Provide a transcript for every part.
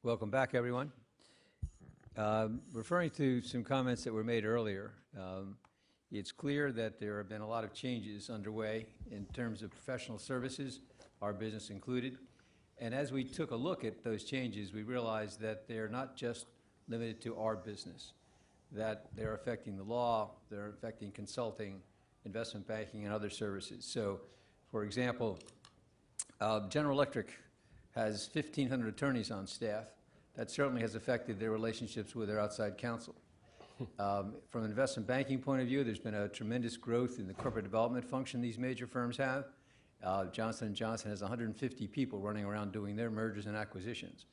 Welcome back, everyone. Referring to some comments that were made earlier, it's clear that there have been a lot of changes underway in terms of professional services, our business included. And as we took a look at those changes, we realized that they're not just limited to our business, that they're affecting the law, they're affecting consulting, investment banking, and other services. So, for example, General Electric has 1,500 attorneys on staff. That certainly has affected their relationships with their outside counsel. From an investment banking point of view, there's been a tremendous growth in the corporate development function these major firms have. Johnson & Johnson has 150 people running around doing their mergers and acquisitions.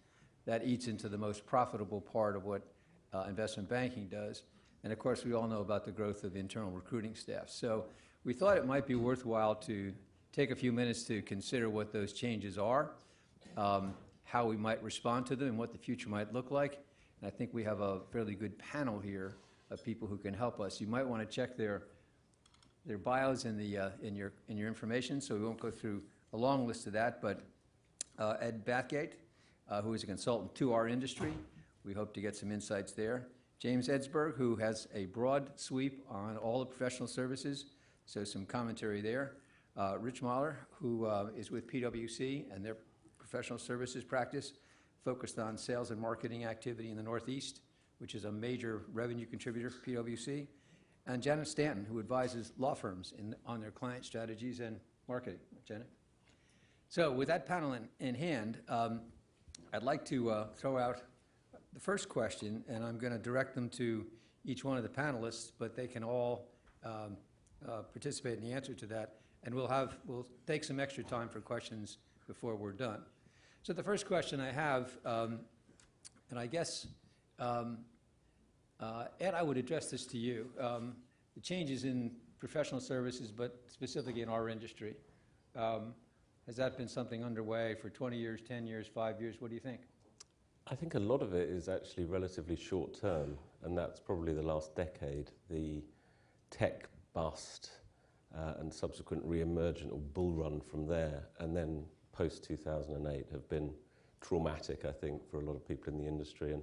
That eats into the most profitable part of what investment banking does. And of course, we all know about the growth of internal recruiting staff. So we thought it might be worthwhile to take a few minutes to consider what those changes are, how we might respond to them, and what the future might look like. And I think we have a fairly good panel here of people who can help us. You might want to check their bios in your information, so we won't go through a long list of that. But Ed Bathgate, who is a consultant to our industry, we hope to get some insights there. James Edsberg, who has a broad sweep on all the professional services, so some commentary there. Rich Mahler, who is with PwC and their professional services practice, focused on sales and marketing activity in the Northeast, which is a major revenue contributor for PwC. And Janet Stanton, who advises law firms on their client strategies and marketing. Janet? So with that panel in hand, I'd like to throw out the first question, and I'm going to direct them to each one of the panelists, but they can all participate in the answer to that. And we'll take some extra time for questions before we're done. So the first question I have, and I guess, Ed, I would address this to you. The changes in professional services, but specifically in our industry, has that been something underway for 20 years, 10 years, 5 years? What do you think? I think a lot of it is actually relatively short term, and that's probably the last decade. The tech bust and subsequent re-emergent or bull run from there, and then post-2008 have been traumatic, I think, for a lot of people in the industry. And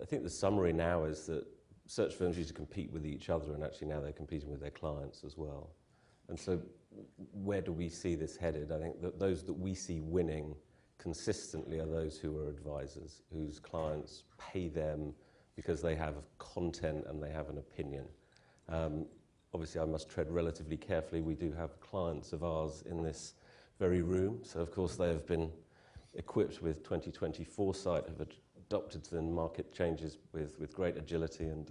I think the summary now is that search firms used to compete with each other, and actually now they're competing with their clients as well. And so where do we see this headed? I think that those that we see winning consistently are those who are advisors, whose clients pay them because they have content and they have an opinion. Obviously, I must tread relatively carefully. We do have clients of ours in this very room. So, of course, they have been equipped with 2020 foresight, have adopted to the market changes with great agility, and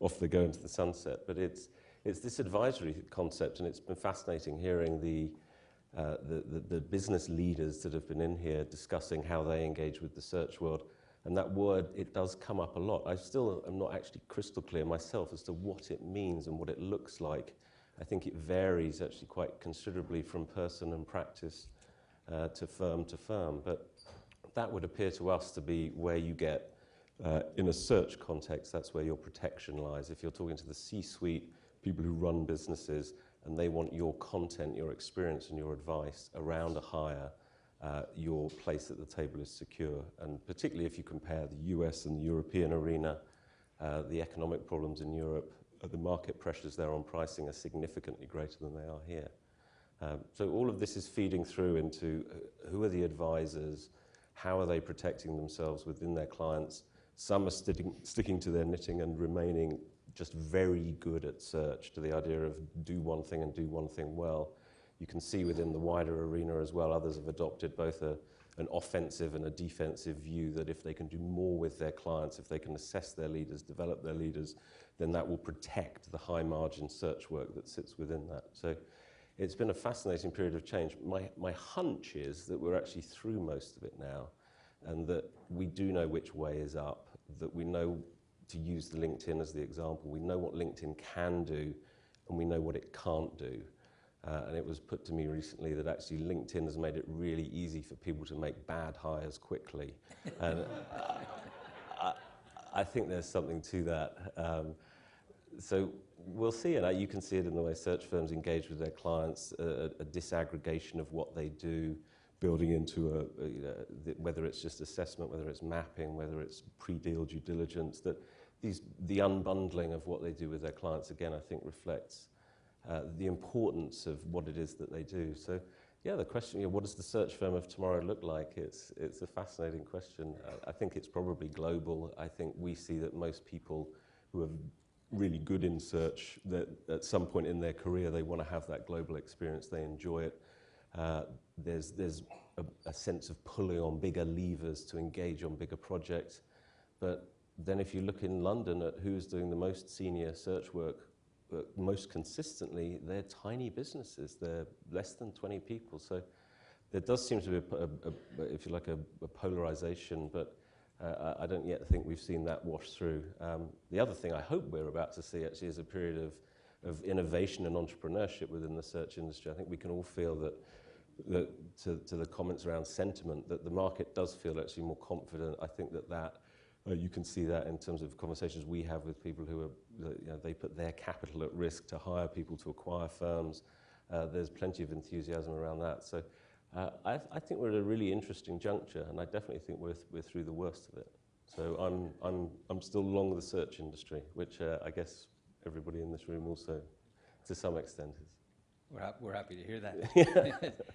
off they go into the sunset. But it's this advisory concept, and it's been fascinating hearing the business leaders that have been in here discussing how they engage with the search world. And that word, it does come up a lot. I still am not actually crystal clear myself as to what it means and what it looks like. I think it varies actually quite considerably from person and practice to firm. But that would appear to us to be where you get, in a search context, that's where your protection lies. If you're talking to the C-suite, people who run businesses, and they want your content, your experience, and your advice around a hire, your place at the table is secure. And particularly if you compare the US and the European arena, the economic problems in Europe, the market pressures there on pricing are significantly greater than they are here. So all of this is feeding through into who are the advisors, how are they protecting themselves within their clients. Some are sticking to their knitting and remaining just very good at search, to the idea of do one thing and do one thing well. You can see within the wider arena as well, others have adopted both an offensive and a defensive view that if they can do more with their clients, if they can assess their leaders, develop their leaders, then that will protect the high margin search work that sits within that. So it's been a fascinating period of change. My hunch is that we're actually through most of it now, and that we do know which way is up, that we know, to use the LinkedIn as the example, we know what LinkedIn can do and we know what it can't do. And it was put to me recently that actually LinkedIn has made it really easy for people to make bad hires quickly. And I think there's something to that. So we'll see, and you can see it in the way search firms engage with their clients, a disaggregation of what they do, building into whether it's just assessment, whether it's mapping, whether it's pre-deal due diligence, that the unbundling of what they do with their clients, again, I think reflects the importance of what it is that they do. So, yeah, the question, what does the search firm of tomorrow look like? It's a fascinating question. I think it's probably global. I think we see that most people who are really good in search, that at some point in their career they want to have that global experience, they enjoy it. There's a sense of pulling on bigger levers to engage on bigger projects. But then if you look in London at who's doing the most senior search work, most consistently, they're tiny businesses. They're less than 20 people. So there does seem to be, if you like, a polarization, but I don't yet think we've seen that wash through. The other thing I hope we're about to see actually is a period of innovation and entrepreneurship within the search industry. I think we can all feel that to the comments around sentiment, that the market does feel actually more confident. I think that you can see that in terms of conversations we have with people who are, they put their capital at risk to hire people to acquire firms. There's plenty of enthusiasm around that. So I think we're at a really interesting juncture, and I definitely think we're through the worst of it. So I'm still long the search industry, which I guess everybody in this room also, to some extent, is. We're happy to hear that.